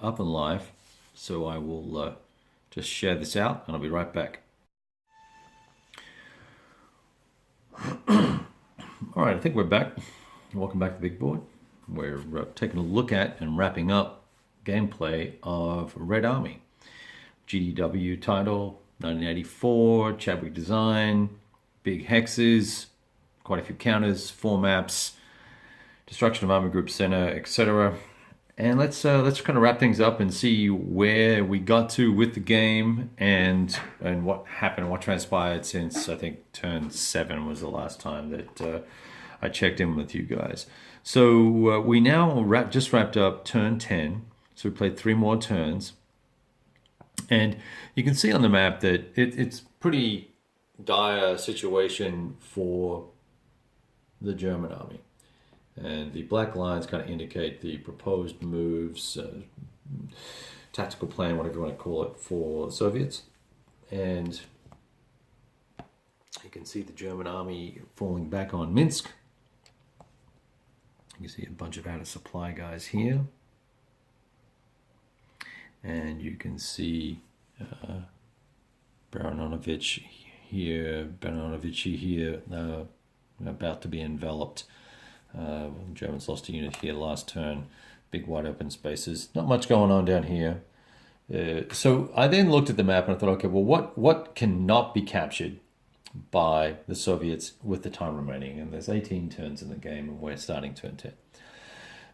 up and live. So I will just share this out and I'll be right back. All right, I think we're back. Welcome back to the big board. We're taking a look at and wrapping up gameplay of Red Army. GDW title, 1984, Chadwick design, big hexes, quite a few counters, 4 maps, destruction of army group center, etc. And let's kind of wrap things up and see where we got to with the game and what happened, what transpired since I think turn 7 was the last time that I checked in with you guys. So we now just wrapped up turn 10. So we played 3 more turns. And you can see on the map that it's pretty dire situation for the German army. And the black lines kind of indicate the proposed moves, tactical plan, whatever you want to call it, for the Soviets. And you can see the German army falling back on Minsk. You can see a bunch of out-of-supply guys here. And you can see Baronovich here, about to be enveloped. The Germans lost a unit here last turn. Big wide open spaces. Not much going on down here. So I then looked at the map and I thought, okay, well, what cannot be captured by the Soviets with the time remaining? And there's 18 turns in the game and we're starting turn 10.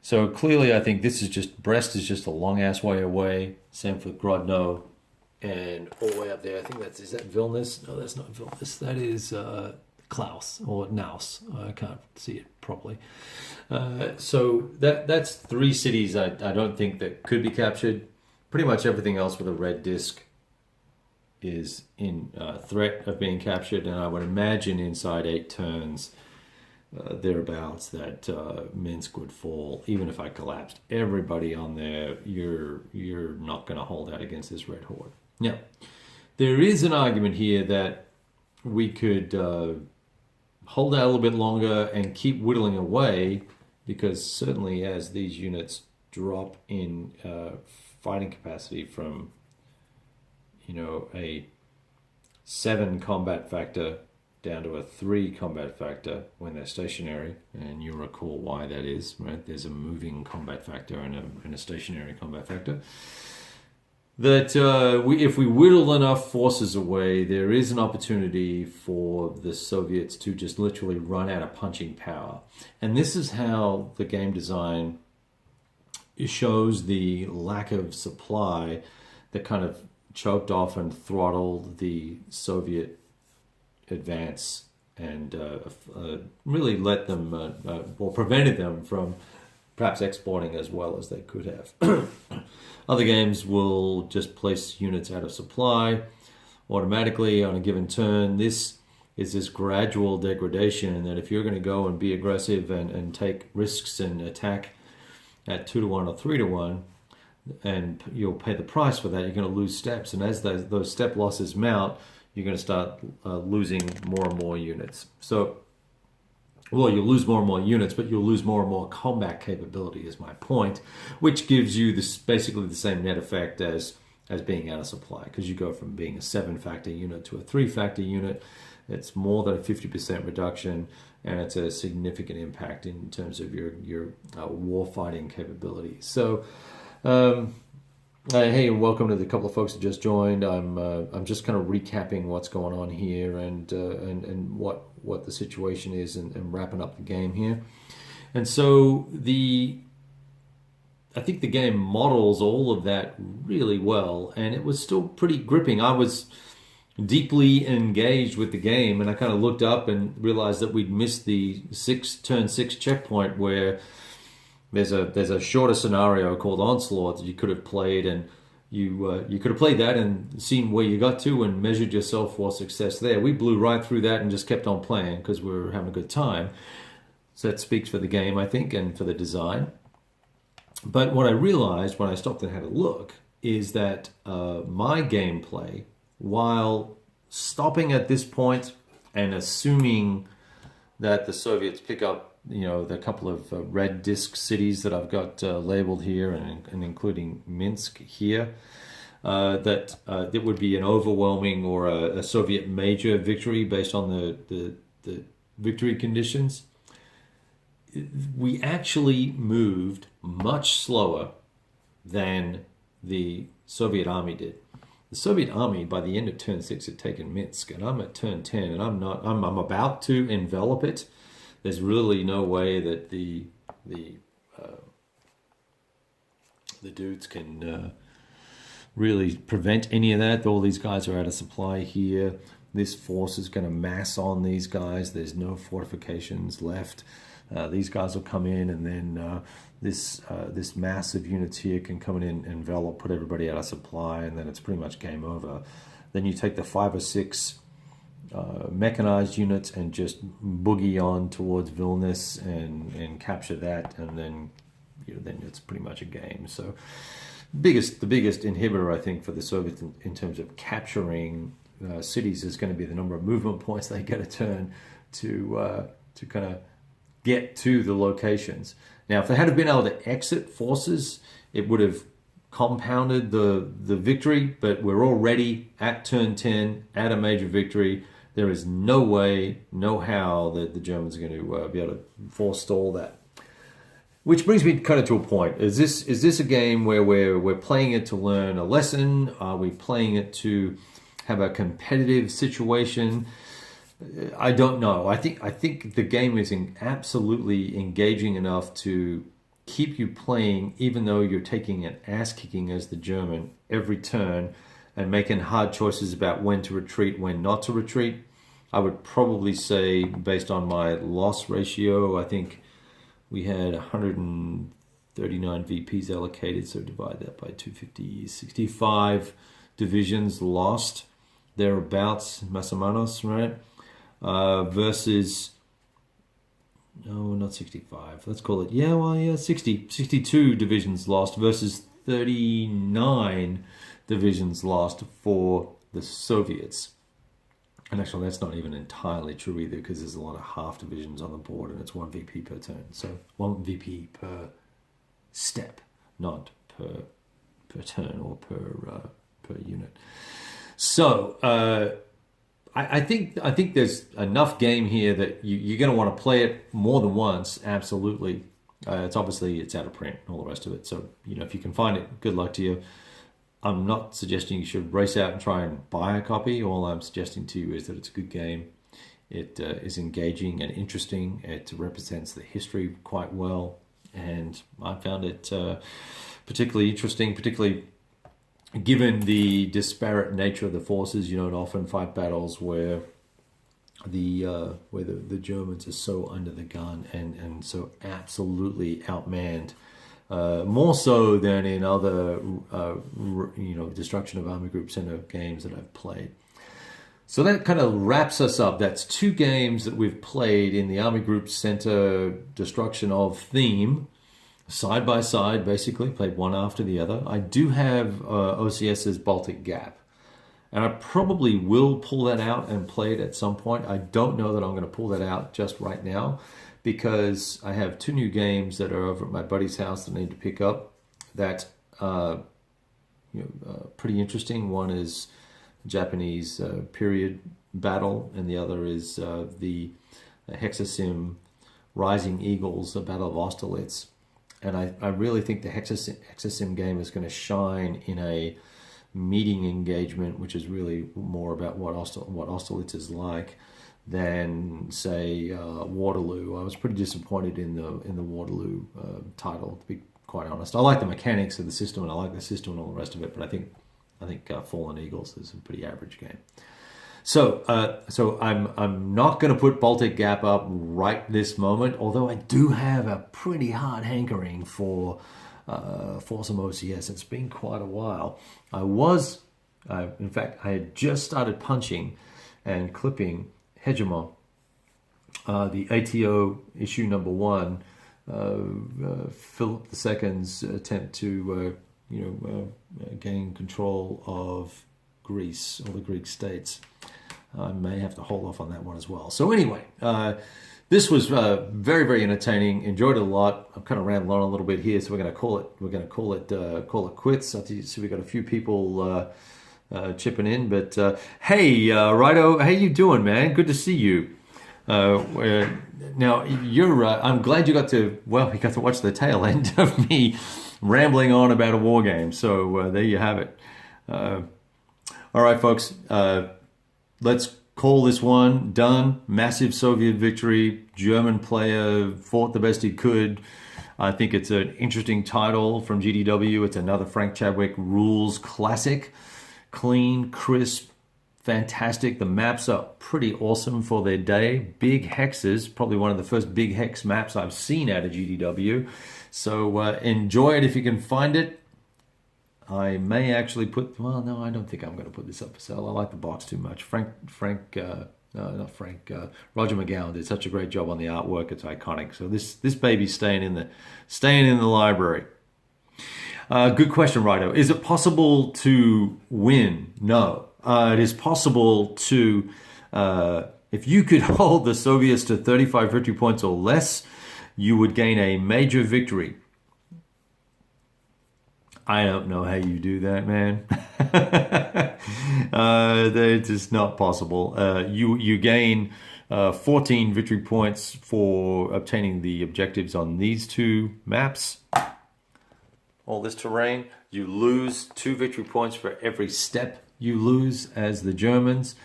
So clearly I think this is just, Brest is just a long ass way away. Same for Grodno and all the way up there. I think is that Vilnius? No, that's not Vilnius. That is Klaus or Naus. I can't see it properly. So that's 3 cities I don't think that could be captured. Pretty much everything else with a red disc is in threat of being captured, and I would imagine inside 8 turns, thereabouts, that Minsk would fall. Even if I collapsed everybody on there, you're not going to hold out against this red horde. Now, there is an argument here that we could hold out a little bit longer and keep whittling away, because certainly as these units drop in fighting capacity from, a 7 combat factor down to a 3 combat factor when they're stationary, and you recall why that is, right? There's a moving combat factor and a stationary combat factor. That if we whittle enough forces away, there is an opportunity for the Soviets to just literally run out of punching power. And this is how the game design shows the lack of supply that kind of choked off and throttled the Soviet advance and really let them, or prevented them from perhaps exporting as well as they could have. Other games will just place units out of supply automatically on a given turn. This is this gradual degradation that if you're going to go and be aggressive and take risks and attack at 2-to-1 or 3-to-1, and you'll pay the price for that, you're going to lose steps. And as those step losses mount, you're going to start losing more and more units. So, well, you'll lose more and more units, but you'll lose more and more combat capability is my point, which gives you this basically the same net effect as being out of supply, because you go from being a 7-factor unit to a 3-factor unit. It's more than a 50% reduction, and it's a significant impact in terms of your war fighting capabilities. So, hey, and welcome to the couple of folks that just joined. I'm just kind of recapping what's going on here and what the situation is and wrapping up the game here. And so I think the game models all of that really well, and it was still pretty gripping. I was deeply engaged with the game, and I kind of looked up and realized that we'd missed the turn 6 checkpoint where there's a shorter scenario called Onslaught that you could have played, and you could have played that and seen where you got to and measured yourself for success there. We blew right through that and just kept on playing because we were having a good time. So that speaks for the game, I think, and for the design. But what I realized when I stopped and had a look is that my gameplay, while stopping at this point and assuming that the Soviets pick up the couple of red disk cities that I've got labeled here, and including Minsk here, that it would be an overwhelming or a Soviet major victory based on the victory conditions. We actually moved much slower than the Soviet army did. The Soviet army, by the end of turn 6, had taken Minsk, and I'm at turn 10, and I'm about to envelop it. There's really no way that the dudes can really prevent any of that. All these guys are out of supply here. This force is going to mass on these guys. There's no fortifications left. These guys will come in, and then this mass of units here can come in and envelop, put everybody out of supply, and then it's pretty much game over. Then you take the 5 or 6 mechanized units and just boogie on towards Vilnius and capture that, and then then it's pretty much a game. So the biggest inhibitor, I think, for the Soviets in terms of capturing cities is going to be the number of movement points they get a turn to kind of get to the locations. Now, if they had been able to exit forces, it would have compounded the victory, but we're already at turn 10 at a major victory. There is no way, no how that the Germans are going to be able to forestall that. Which brings me kind of to a point. Is this a game where we're playing it to learn a lesson? Are we playing it to have a competitive situation? I don't know. I think the game is absolutely engaging enough to keep you playing, even though you're taking an ass kicking as the German every turn and making hard choices about when to retreat, when not to retreat. I would probably say, based on my loss ratio, I think we had 139 VPs allocated, so divide that by 250, 65 divisions lost, thereabouts, más o menos, right? Versus, no, not 65, let's call it, 62 divisions lost versus 39 divisions lost for the Soviets. And actually, that's not even entirely true either, because there's a lot of half divisions on the board, and it's 1 VP per turn. So 1 VP per step, not per turn or per unit. So I think there's enough game here that you're going to want to play it more than once. Absolutely, it's out of print and all the rest of it. So if you can find it, good luck to you. I'm not suggesting you should race out and try and buy a copy. All I'm suggesting to you is that it's a good game. It is engaging and interesting. It represents the history quite well. And I found it particularly interesting, particularly given the disparate nature of the forces. You don't often fight battles where the Germans are so under the gun and so absolutely outmanned. More so than in other, destruction of army group center games that I've played. So that kind of wraps us up. That's 2 games that we've played in the army group center destruction of theme, side by side, basically, played one after the other. I do have OCS's Baltic Gap, and I probably will pull that out and play it at some point. I don't know that I'm going to pull that out just right now, because I have 2 new games that are over at my buddy's house that I need to pick up that pretty interesting. One is Japanese period battle, and the other is the Hexasim Rising Eagles, the Battle of Austerlitz. And I really think the Hexasim game is going to shine in a meeting engagement, which is really more about what Austerlitz is like, than say Waterloo. I was pretty disappointed in the Waterloo title, to be quite honest. I like the mechanics of the system, and I like the system and all the rest of it, but I think Fallen Eagles is a pretty average game. So I'm not going to put Baltic Gap up right this moment, although I do have a pretty hard hankering for some OCS. It's been quite a while. In fact, I had just started punching and clipping Hegemon, the ATO issue number 1, Philip II's attempt to gain control of Greece, or the Greek states. I may have to hold off on that one as well. So anyway, This was very, very entertaining. Enjoyed it a lot. I'm kind of rambling on a little bit here, so we're going to call it. We're going to call it quits. I see we got a few people chipping in, but hey, Righto, how you doing, man? Good to see you. Now you're. I'm glad you got to. Well, you got to watch the tail end of me rambling on about a war game. So there you have it. All right, folks. Let's call this one done. Massive Soviet victory. German player fought the best he could. I think it's an interesting title from GDW. It's another Frank Chadwick rules classic. Clean, crisp, fantastic. The maps are pretty awesome for their day. Big hexes. Probably one of the first big hex maps I've seen out of GDW. So enjoy it if you can find it. I may actually put, well, no, I don't think I'm going to put this up for sale. I like the box too much. Roger McGowan did such a great job on the artwork. It's iconic. So this baby's staying in the library. Good question, Righto. Is it possible to win? No. It is possible to, if you could hold the Soviets to 35 victory points or less, you would gain a major victory. I don't know how you do that, man. It's just not possible. You gain 14 victory points for obtaining the objectives on these two maps. All this terrain. You lose 2 victory points for every step you lose as the Germans.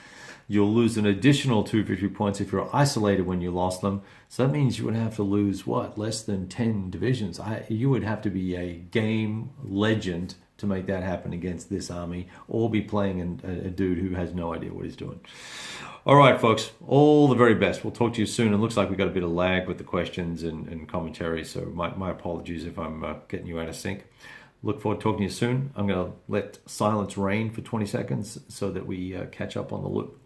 You'll lose an additional 2 victory points if you're isolated when you lost them. So that means you would have to lose, what, less than 10 divisions. You would have to be a game legend to make that happen against this army, or be playing a dude who has no idea what he's doing. All right, folks, all the very best. We'll talk to you soon. It looks like we've got a bit of lag with the questions and commentary, so my apologies if I'm getting you out of sync. Look forward to talking to you soon. I'm going to let silence reign for 20 seconds so that we catch up on the loop.